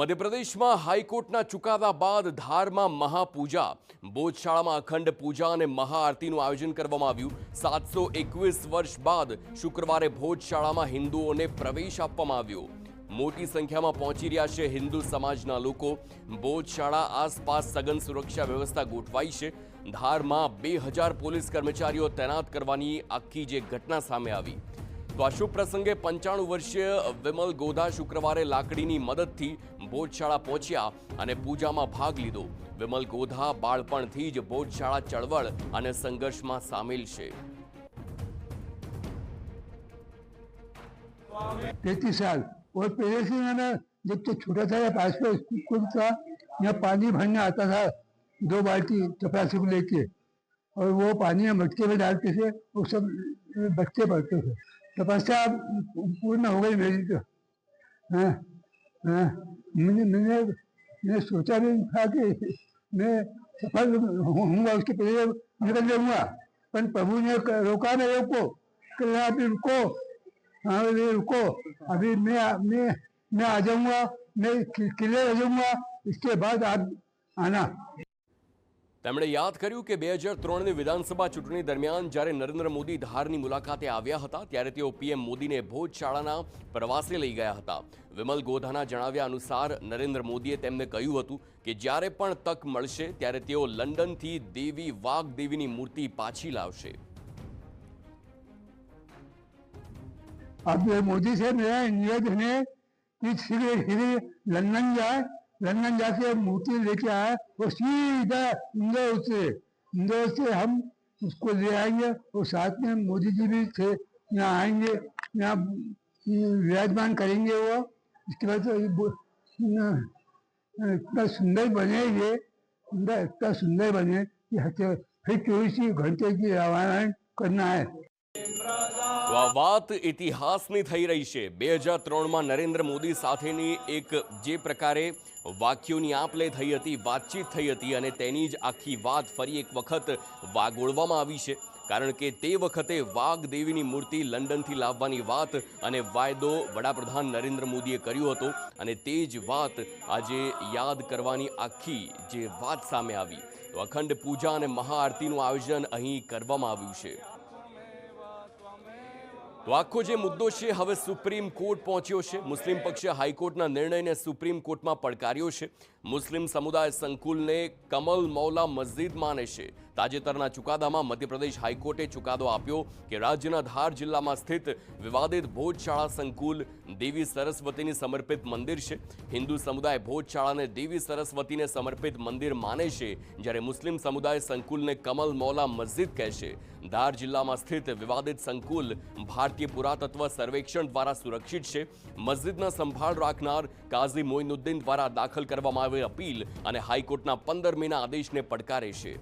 મધ્યપ્રદેશમાં હાઈકોર્ટના ચુકાદા બાદ ધારમાં મહાપૂજા બોધશાળામાં અખંડ પૂજા અને મહાઆરતીનું આયોજન કરવામાં આવ્યું। 721 વર્ષ બાદ શુક્રવારે બોધશાળામાં હિન્દુઓને પ્રવેશ આપવામાં આવ્યો। મોટી સંખ્યામાં પહોંચી રહ્યા છે હિન્દુ સમાજના લોકો। બોધશાળા આસપાસ સઘન સુરક્ષા વ્યવસ્થા ગોઠવાઈ છે। ધારમાં 2000 પોલીસ કર્મચારીઓ તૈનાત કરવાની આખી જે ઘટના સામે આવી। તો આ શુભ પ્રસંગે 95 વર્ષીય વિમલ ગોધા શુક્રવારે લાકડીની મદદથી બોધશાળા પહોંચ્યા અને પૂજામાં ભાગ લીધો। વિમલ ગોધા બાળપણથી જ બોધશાળા ચળવળ અને સંઘર્ષમાં સામેલ છે। 33 साल और पहले से मैंने जब तो छोटा था या पास में स्कूल था, यहाँ पानी भरने आता था 2 बाल्टी चपरासी को लेके, और वो पानी हम मटके में डालते थे, वो सब बच्चे पढ़ते थे। तपस्या पूर्ण हो गई मेरी तो। हाँ हाँ, मैंने सोचा भी नहीं था कि मैं सफल होऊंगा, उसके पहले निकल जाऊंगा, पर प्रभु ने रोका मेरे को कि अभी रुको, हाँ अभी रुको, अभी मैं आ जाऊंगा, मैं किले आ जाऊंगा, इसके बाद आप आना। તેમણે યાદ કર્યું કે 2003ની વિધાનસભા ચૂંટણી દરમિયાન જ્યારે નરેન્દ્ર મોદી ધારની મુલાકાતે આવ્યા હતા ત્યારે તેઓ પીએમ મોદીને ભોજશાળાના પ્રવાસે લઈ ગયા હતા। વિમલ ગોધાના જણાવ્યા અનુસાર નરેન્દ્ર મોદીએ તેમને કહ્યું હતું કે જ્યારે પણ તક મળશે ત્યારે તેઓ લંડનથી દેવી વાઘદેવીની મૂર્તિ પાછી લાવશે। अब मोदी से मेरा निवेदन है कि शीघ्र लंदन जाए, लंदन जाके मूर्ति लेके आए, वो सीधा इंदौर से हम उसको ले आएंगे, और साथ में मोदी जी भी थे, यहाँ आएंगे, यहाँ विराजमान करेंगे वो। इसके बाद तो इतना सुंदर बने ये, इतना सुंदर बने कि फिर 24 घंटे की रामायण करना है। તો આ વાત ઇતિહાસની થઈ રહી છે। 2003માં નરેન્દ્ર મોદી સાથેની એક જે પ્રકારે વાક્યોની આપ-લે થઈ હતી, વાતચીત થઈ હતી, અને તેની જ આખી વાત ફરી એક વખત વાગોળવામાં આવી છે, કારણ કે તે વખતે વાઘદેવીની મૂર્તિ લંડનથી લાવવાની વાત અને વાયદો વડાપ્રધાન નરેન્દ્ર મોદીએ કર્યો હતો, અને તે જ વાત આજે યાદ કરવાની આખી જે વાત સામે આવી। તો અખંડ પૂજા અને મહાઆરતીનું આયોજન અહીં કરવામાં આવ્યું છે। તો આખો જે મુદ્દો છે હવે સુપ્રીમ કોર્ટ પહોંચ્યો છે। મુસ્લિમ પક્ષે હાઈકોર્ટના નિર્ણયને સુપ્રીમ કોર્ટમાં પડકાર્યો છે। મુસ્લિમ સમુદાય સંકુલને કમલ મૌલા મસ્જિદ માને છે। તાજેતરના ચુકાદામાં મધ્યપ્રદેશ હાઈકોર્ટે ચુકાદો આપ્યો કે રાજ્યના ધાર જિલ્લામાં સ્થિત વિવાદિત ભોજશાળા સંકુલ દેવી સરસ્વતીની સમર્પિત મંદિર છે। હિન્દુ સમુદાય ભોજશાળાને દેવી સરસ્વતીને સમર્પિત મંદિર માને છે, જ્યારે મુસ્લિમ સમુદાય સંકુલને કમલ મૌલા મસ્જિદ કહેશે। ધાર જિલ્લામાં સ્થિત વિવાદિત સંકુલ ભારતીય પુરાતત્વ સર્વેક્ષણ દ્વારા સુરક્ષિત છે। મસ્જિદના સંભાળ રાખનાર કાઝી મોઇનુદ્દીન દ્વારા દાખલ કરવામાં આવેલી અપીલ અને હાઈકોર્ટના 15મીના આદેશને પડકારે છે।